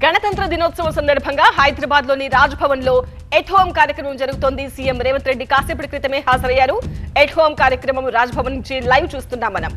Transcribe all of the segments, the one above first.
గణతంత్ర దినోత్సవం సందర్భంగా హైదరాబాద్ లోని రాజ్ భవన్ లో ఎట్ హోమ్ కార్యక్రమం జరుగుతోంది. సీఎం రేవంత్ రెడ్డి కాసేపటి క్రితమే హాజరయ్యారు. ఎట్ హోమ్ కార్యక్రమం రాజ్ భవన్ నుంచి లైవ్ చూస్తున్నాం మనం.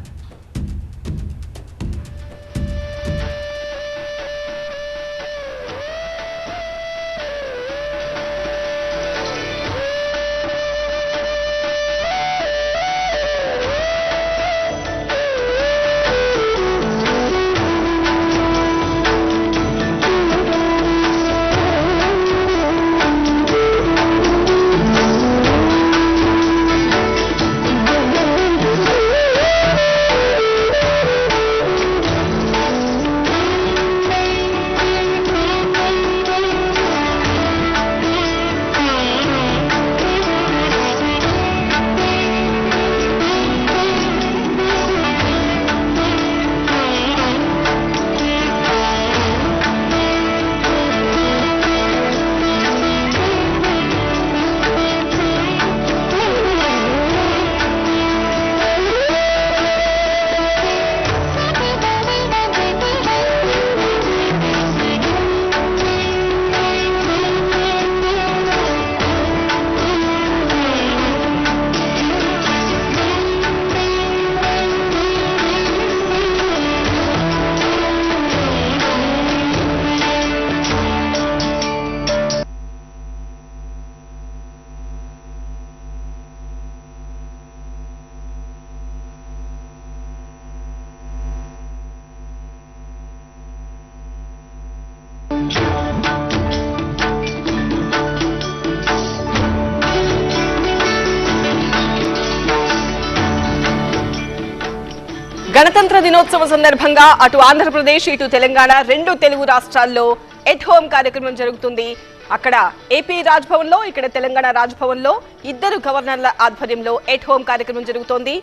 గణతంత్ర దినోత్సవం సందర్భంగా అటు ఆంధ్రప్రదేశ్ ఇటు తెలంగాణ రెండు తెలుగు రాష్ట్రాల్లో ఎట్ హోమ్ కార్యక్రమం జరుగుతుంది. అక్కడ ఏపీ రాజ్ భవన్ లో, ఇక్కడ తెలంగాణ రాజ్ భవన్ లో ఇద్దరు గవర్నర్ల ఆధ్వర్యంలో ఎట్ హోమ్ కార్యక్రమం జరుగుతోంది.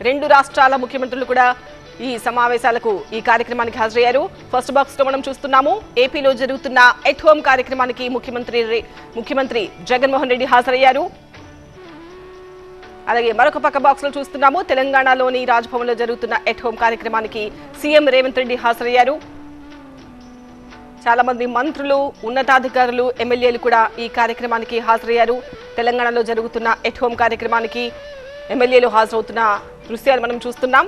రెండు రాష్ట్రాల ముఖ్యమంత్రులు కూడా ఈ సమావేశాలకు ఈ కార్యక్రమానికి హాజరయ్యారు. ఫస్ట్ బాక్స్ లో మనం చూస్తున్నాము. ఏపీలో జరుగుతున్న ఎట్ హోమ్ కార్యక్రమానికి ముఖ్యమంత్రి జగన్మోహన్ రెడ్డి హాజరయ్యారు. అలాగే మరొక పక్క బాక్స్ లో చూస్తున్నాము. తెలంగాణలోని రాజ్ భవన్ లో జరుగుతున్న ఎట్ హోమ్ కార్యక్రమానికి సీఎం రేవంత్ రెడ్డి హాజరయ్యారు. చాలా మంది మంత్రులు, ఉన్నతాధికారులు, ఎమ్మెల్యేలు కూడా ఈ కార్యక్రమానికి హాజరయ్యారు. తెలంగాణలో జరుగుతున్న ఎట్ హోమ్ కార్యక్రమానికి ఎమ్మెల్యేలు హాజరవుతున్న దృశ్యాలు మనం చూస్తున్నాం.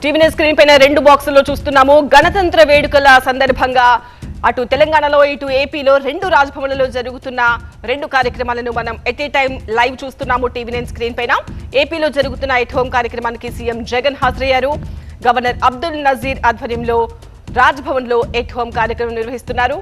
టీవీ స్క్రీన్ పైన రెండు బాక్సుల్లో చూస్తున్నాము. గణతంత్ర వేడుకల సందర్భంగా అటు తెలంగాణలో ఇటు ఏపీలో రెండు రాజ్భవన్లలో జరుగుతున్న రెండు కార్యక్రమాలను మనం ఎట్ ఏ టైం లైవ్ చూస్తున్నాము టీవీ స్క్రీన్ పైన. ఏపీలో జరుగుతున్న ఎట్ హోమ్ కార్యక్రమానికి సీఎం జగన్ హాజరయ్యారు. గవర్నర్ అబ్దుల్ నజీర్ ఆధ్వర్యంలో రాజ్ భవన్ లో ఎట్ హోమ్ కార్యక్రమం నిర్వహిస్తున్నారు.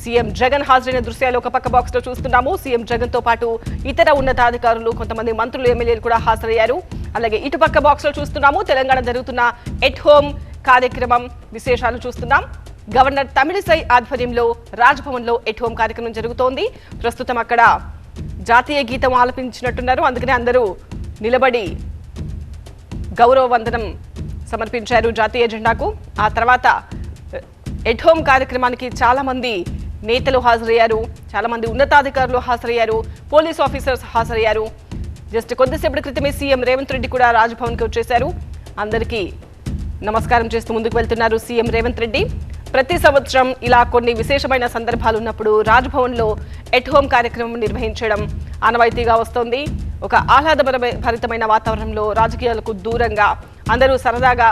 సీఎం జగన్ హాజరైన దృశ్యాలు ఒక పక్క బాక్స్ లో చూస్తున్నాము. సీఎం జగన్ తో పాటు ఇతర ఉన్నతాధికారులు, కొంతమంది మంత్రులు, ఎమ్మెల్యేలు కూడా హాజరయ్యారు. అలాగే ఇటు పక్క బాక్స్ లో చూస్తున్నాము. తెలంగాణ జరుగుతున్న ఎట్ హోమ్ కార్యక్రమం విశేషాలు చూస్తున్నాం. గవర్నర్ తమిళిసై ఆధ్వర్యంలో రాజ్ భవన్ లో ఎట్ హోమ్ కార్యక్రమం జరుగుతోంది. ప్రస్తుతం అక్కడ జాతీయ గీతం ఆలపించినట్టున్నారు. అందుకనే అందరూ నిలబడి గౌరవ వందనం సమర్పించారు జాతీయ జెండాకు. ఆ తర్వాత ఎట్ హోమ్ కార్యక్రమానికి చాలా మంది నేతలు హాజరయ్యారు, చాలా మంది ఉన్నతాధికారులు హాజరయ్యారు, పోలీస్ ఆఫీసర్స్ హాజరయ్యారు. జస్ట్ కొద్దిసేపటి క్రితమే సీఎం రేవంత్ రెడ్డి కూడా రాజ్ భవన్ కి వచ్చేశారు. అందరికీ నమస్కారం చేస్తూ ముందుకు వెళ్తున్నారు సీఎం రేవంత్ రెడ్డి. ప్రతి సంవత్సరం ఇలా కొన్ని విశేషమైన సందర్భాలు ఉన్నప్పుడు రాజ్ భవన్ లో ఎట్ హోమ్ కార్యక్రమం నిర్వహించడం ఆనవాయితీగా వస్తోంది. ఒక ఆహ్లాదభరితమైన వాతావరణంలో రాజకీయాలకు దూరంగా అందరూ సరదాగా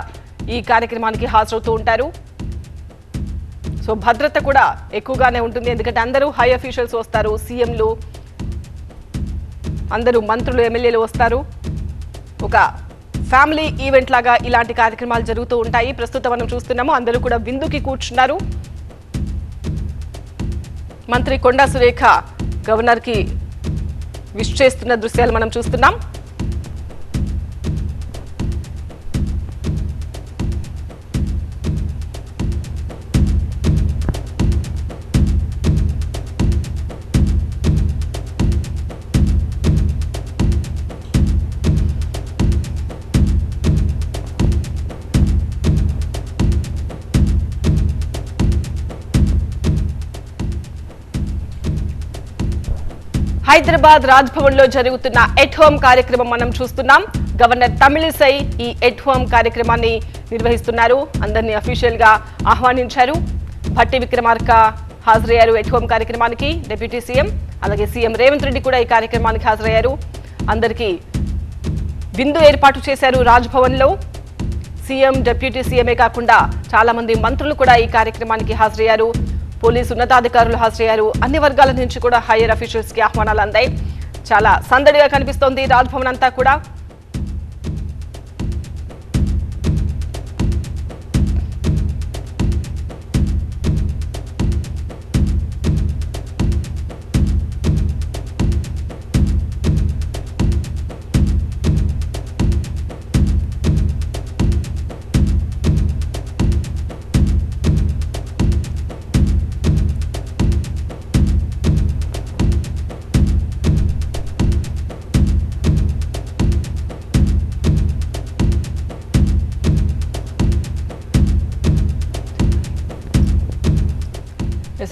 ఈ కార్యక్రమానికి హాజరవుతూ ఉంటారు. సో భద్రత కూడా ఎక్కువగానే ఉంటుంది. ఎందుకంటే అందరూ హై అఫీషియల్స్ వస్తారు, సీఎంలు, అందరూ మంత్రులు, ఎమ్మెల్యేలు వస్తారు. ఒక ఫ్యామిలీ ఈవెంట్ లాగా ఇలాంటి కార్యక్రమాలు జరుగుతూ ఉంటాయి. ప్రస్తుతం మనం చూస్తున్నాము అందరూ కూడా విందుకి కూర్చున్నారు. మంత్రి కొండా సురేఖ గవర్నర్ కి విష్ చేస్తున్న దృశ్యాలు మనం చూస్తున్నాం. హైదరాబాద్ రాజ్భవన్ లో జరుగుతున్న ఎట్ హోమ్ కార్యక్రమం మనం చూస్తున్నాం. గవర్నర్ తమిళిసై ఈ ఎట్ హోమ్ కార్యక్రమాన్ని నిర్వహిస్తున్నారు. అందరినీ అఫీషియల్ గా ఆహ్వానించారు. భట్టి విక్రమార్క హాజరయ్యారు ఎట్ హోమ్ కార్యక్రమానికి. డిప్యూటీ సీఎం అలాగే సీఎం రేవంత్ రెడ్డి కూడా ఈ కార్యక్రమానికి హాజరయ్యారు. అందరికీ విందు ఏర్పాటు చేశారు రాజ్భవన్ లో. సీఎం డిప్యూటీ సీఎంఏ కాకుండా చాలా మంది మంత్రులు కూడా ఈ కార్యక్రమానికి హాజరయ్యారు. పోలీసు ఉన్నతాధికారులు హాజరయ్యారు. అన్ని వర్గాల నుంచి కూడా హైయర్ అఫీషియల్స్ కి ఆహ్వానాలు అందాయి. చాలా సందడిగా కనిపిస్తోంది రాజ్భవన్ అంతా కూడా.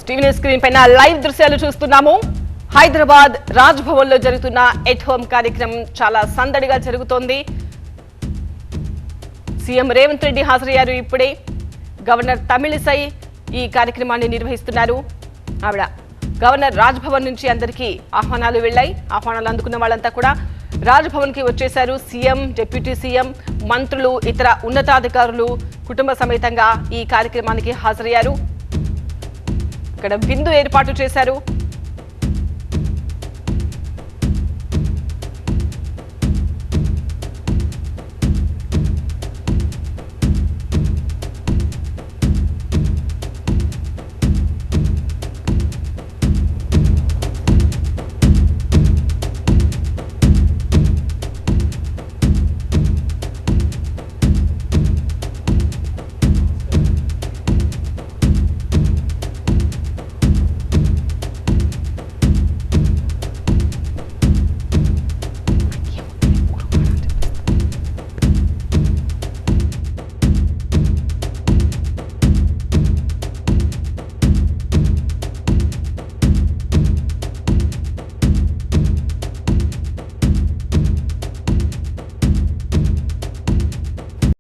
టీవీ స్క్రీన్ పైన లైవ్ దృశ్యాలు చూస్తున్నాము. హైదరాబాద్ రాజ్భవన్ లో జరుగుతున్న ఎట్ హోమ్ కార్యక్రమం చాలా సందడిగా జరుగుతోంది. సీఎం రేవంత్ రెడ్డి హాజరయ్యారు. ఇప్పుడే గవర్నర్ తమిళిసై ఈ కార్యక్రమాన్ని నిర్వహిస్తున్నారు. ఆవిడ గవర్నర్ రాజ్భవన్ నుంచి అందరికీ ఆహ్వానాలు వెళ్ళాయి. ఆహ్వానాలు అందుకున్న వాళ్ళంతా కూడా రాజ్భవన్ కి వచ్చేశారు. సీఎం, డిప్యూటీ సీఎం, మంత్రులు, ఇతర ఉన్నతాధికారులు కుటుంబ సమేతంగా ఈ కార్యక్రమానికి హాజరయ్యారు. ఇక్కడ విందు ఏర్పాటు చేశారు.